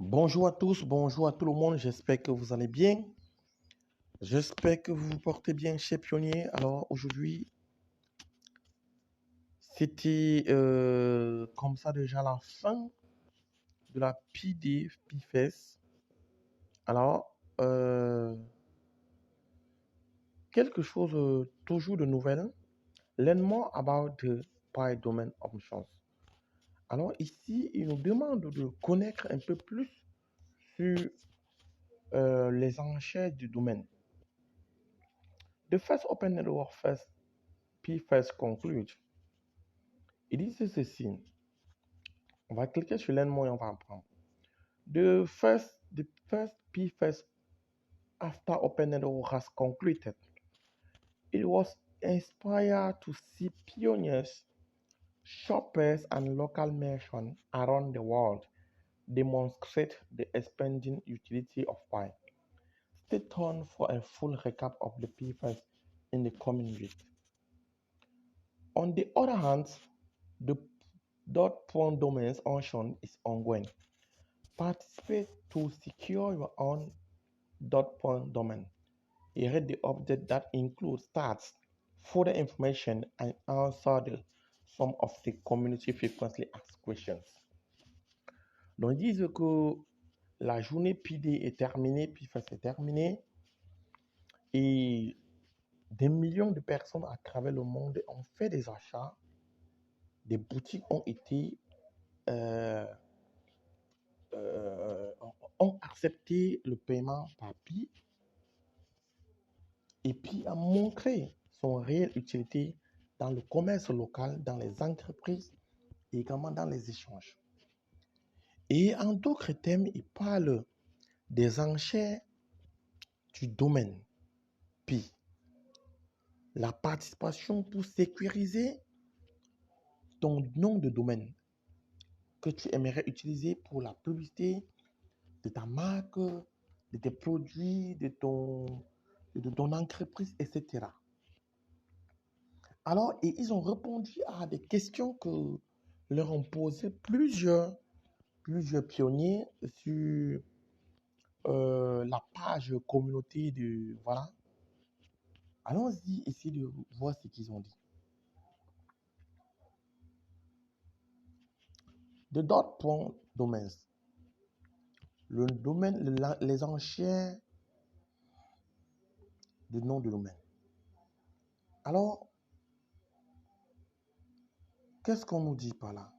Bonjour à tous, bonjour à tout le monde, j'espère que vous allez bien. J'espère que vous vous portez bien chez Pionnier. Alors aujourd'hui, c'était comme ça déjà la fin de la PD PFES. Alors, quelque chose toujours de nouvel. Learn more about the Pi Domain Options. Alors ici, il nous demande de connaître un peu plus sur les enchères du domaine. The first Open Network first PFES conclude. Il dit ceci. On va cliquer sur Learn More et on va apprendre. The first PFES after Open Network has concluded. It was inspired to see pioneers, shoppers, and local merchants around the world demonstrate the expanding utility of Pi. Stay tuned for a full recap of the PFES in the coming week. On the other hand, the .point domains auction is ongoing. Participate to secure your own .point domain. Here read the update that includes stats, further information, and answer some of the community frequently asked questions. Donc, ils disent que la journée PD est terminée, PFES est terminée, et des millions de personnes à travers le monde ont fait des achats, des boutiques ont été ont accepté le paiement par PI et puis a montré son réelle utilité dans le commerce local, dans les entreprises et également dans les échanges. Et en d'autres termes, il parle des enchères du domaine PI. La participation pour sécuriser ton nom de domaine que tu aimerais utiliser pour la publicité de ta marque, de tes produits, de ton entreprise, etc. Alors, et ils ont répondu à des questions que leur ont posées plusieurs pionniers sur la page communauté de... Voilà. Allons-y, essayer de voir ce qu'ils ont dit. The .point domains. Le domaine, les enchères de nom de domaine. Alors, qu'est-ce qu'on nous dit par là?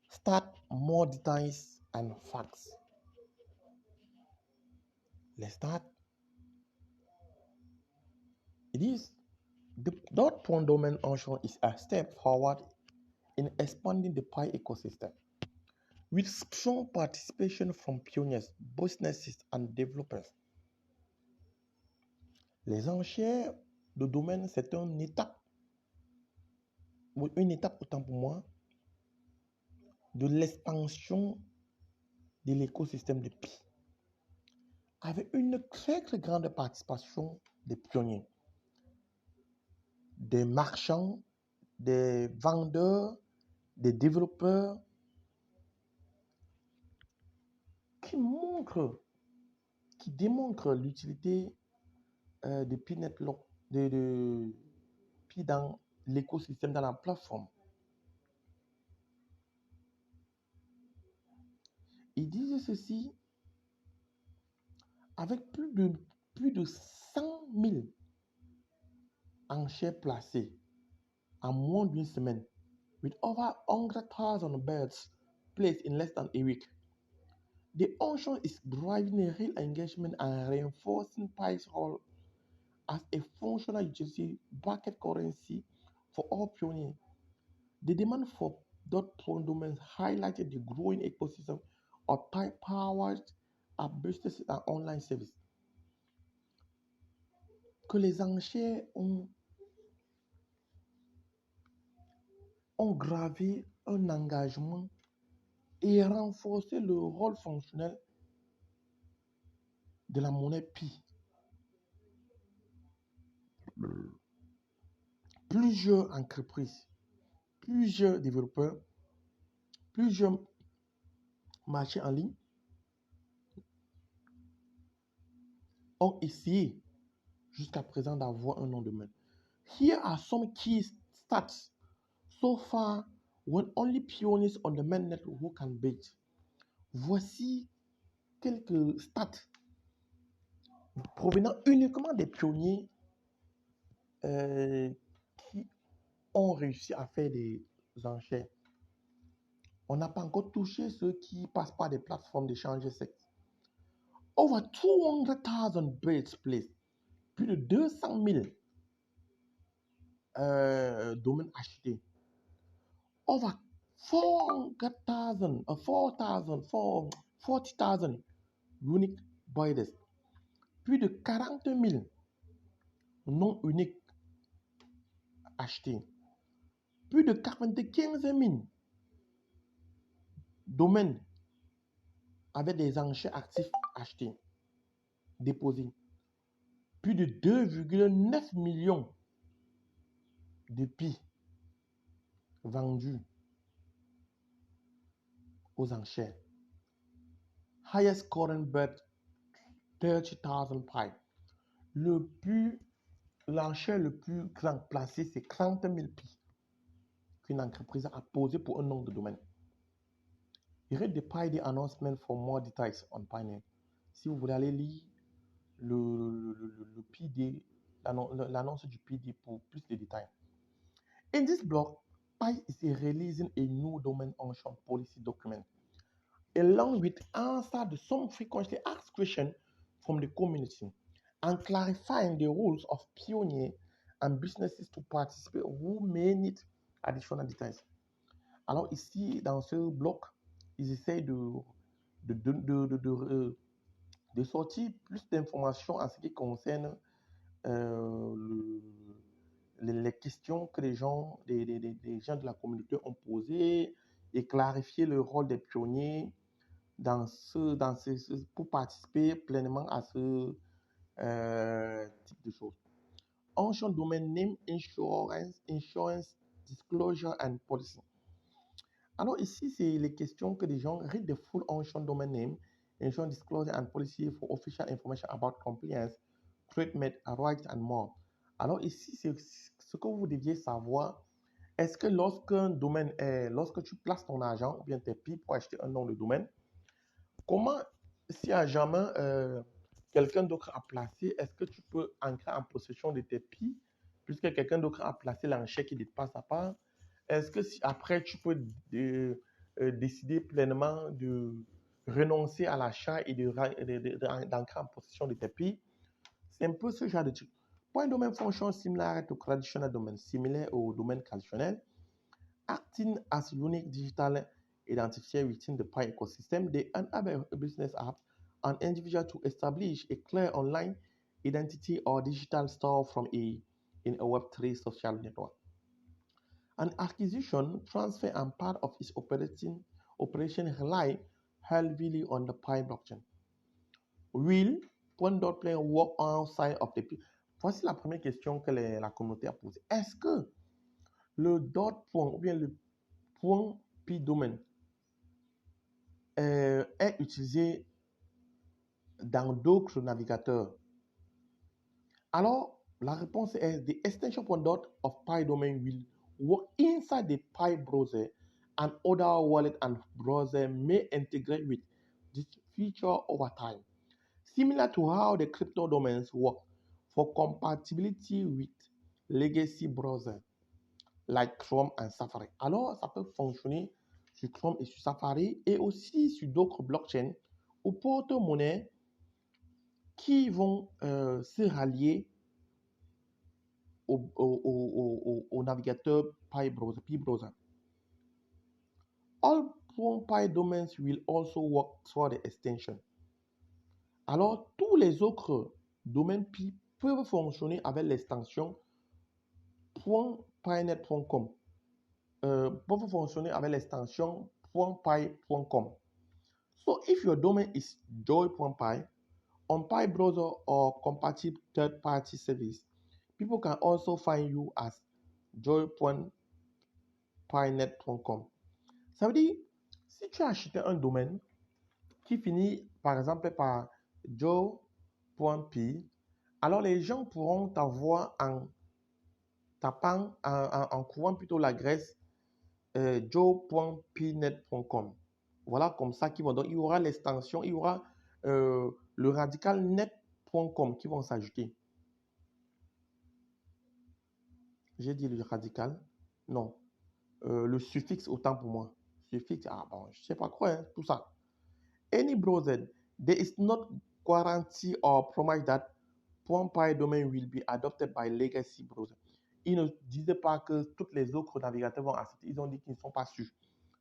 Start more details and facts. Let's start. It is the .point domain auction is a step forward in expanding the Pi ecosystem. With strong participation from pioneers, businesses, and developers. Les enchères de domaine, c'est une étape autant pour moi de l'expansion de l'écosystème de Pi, avec une très très grande participation des pionniers, des marchands, des vendeurs, des développeurs qui démontrent l'utilité de Pi Network, de Pi dans l'écosystème, dans la plateforme. Ils disent ceci avec plus de 100 000 enchères placées en moins d'une semaine, with over 100,000 birds placed in less than a week. The auction is driving a real engagement and reinforcing Pi's role as a functional utility bucket currency for all pioneers. The demand for .point domains highlighted the growing ecosystem of Pi-powered businesses and online services. Que les enchères ont gravé un engagement et renforcé le rôle fonctionnel de la monnaie Pi. Plusieurs entreprises, plusieurs développeurs, plusieurs marchés en ligne ont essayé jusqu'à présent d'avoir un nom de domaine. Here are some key stats. So far, when only pioneers on the main network can bid. Voici quelques stats provenant uniquement des pionniers qui ont réussi à faire des enchères. On n'a pas encore touché ceux qui passent par des plateformes d'échange de sexe. Over 200,000 bids placed. Plus de 200 000 domaines achetés. Over 40,000 unique buyers. Plus de 40 000 non uniques achetés. Plus de 95 000 domaines avec des enchères actifs achetés, déposés. Plus de 2,9 millions de PI vendus aux enchères. Highest current bid 30,000 PI. L'enchère le plus grand placé, c'est 30 000 PI qu'une entreprise a posé pour un nom de domaine. Read the PID announcement for more details on PINet. Si vous voulez aller lire le PD, l'annonce du PD pour plus de détails. In this blog, PI is releasing a new domain auction policy document, along with answer to some frequently asked questions from the community, and clarifying the rules of pioneers and businesses to participate who may need additional details. Alors ici, dans ce bloc, ils essayent de sortir plus d'informations en ce qui concerne les questions que les gens de la communauté ont posées et clarifier le rôle des pionniers pour participer pleinement à ce type de choses. Auction domain name, insurance, disclosure and policy. Alors ici, c'est les questions que les gens read the full auction domain name, insurance, disclosure and policy for official information about compliance, treatment, rights and more. Alors ici, c'est ce que vous deviez savoir. Est-ce que lorsque tu places ton argent ou bien tes PI pour acheter un nom de domaine, comment, si à jamais quelqu'un d'autre a placé, est-ce que tu peux entrer en possession de tes PI puisque quelqu'un d'autre a placé l'enchère qui dépasse sa part? Est-ce que si après tu peux décider pleinement de renoncer à l'achat et d'entrer en possession de tes PI? C'est un peu ce genre de truc. Pour un domaine fonctionne similaire au traditional domaine, similaire au domaine traditionnel, acting as unique digital identifier within the Pi ecosystem, they enable a business app an individual to establish a clear online identity or digital store in a Web3 social network. An acquisition, transfer, and part of its operation rely heavily on the Pi blockchain. Will Point.play work outside of the Pi? Voici la première question que la communauté a posée. Est-ce que le .point ou bien le point Pi domain est utilisé dans d'autres navigateurs? Alors, la réponse est the extension .dot of Pi domain will work inside the Pi browser, and other wallet and browser may integrate with this feature over time. Similar to how the crypto domains work for compatibility with legacy browsers like Chrome and Safari. Alors, ça peut fonctionner sur Chrome et sur Safari et aussi sur d'autres blockchains ou porte-monnaie qui vont se rallier au navigateur Pi browser. All Pi domains will also work through the extension. Alors, tous les autres domaines Pi peuvent fonctionner avec l'extension .pinet.com. Peuvent fonctionner avec l'extension .pi.com. So, if your domain is joy.pi, on Pi browser or compatible third-party service, people can also find you as joy.pinet.com. Ça veut dire, si tu as acheté un domaine qui finit par exemple par joe.p, alors les gens pourront t'avoir en tapant, en courant plutôt l'adresse joe.pnet.com. Voilà comme ça qu'ils vont. Donc, il y aura l'extension, il y aura le radicalnet.com qui vont s'ajouter. J'ai dit le radical? Non. Le suffixe, autant pour moi. Suffixe, ah bon, je sais pas quoi, hein, tout ça. Any browser, there is not guarantee or promise that .py domain will be adopted by legacy browser. Ils ne disaient pas que tous les autres navigateurs vont accepter. Ils ont dit qu'ils ne sont pas sûrs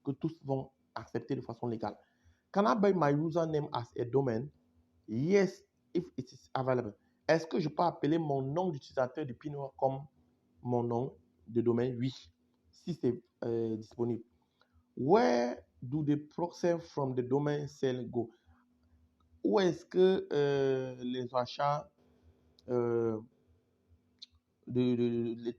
que tous vont accepter de façon légale. Can I buy my username as a domain? Yes, if it is available. Est-ce que je peux appeler mon nom d'utilisateur de Pinwheel comme mon nom de domaine? Oui, si c'est disponible. Where do the proceeds from the domain sale go? Où est-ce que les achats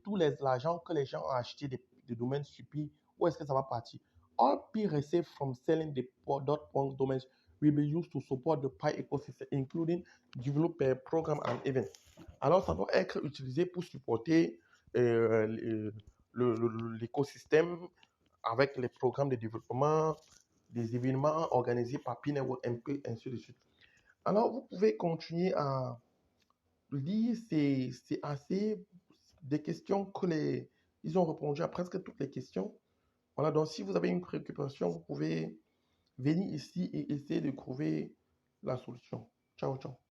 tous les l'argent que les gens ont acheté des domaines stupide, où est-ce que ça va partir? All P received from selling the .point domains will be used to support the Pi ecosystem, including developer program and events. Alors, ça doit être utilisé pour supporter l'écosystème avec les programmes de développement, des événements organisés par Pi Network MP, ainsi de suite. Alors, vous pouvez continuer à lire, c'est assez des questions que ils ont répondu à presque toutes les questions. Voilà, donc si vous avez une préoccupation, vous pouvez venir ici et essayer de trouver la solution. Ciao, ciao.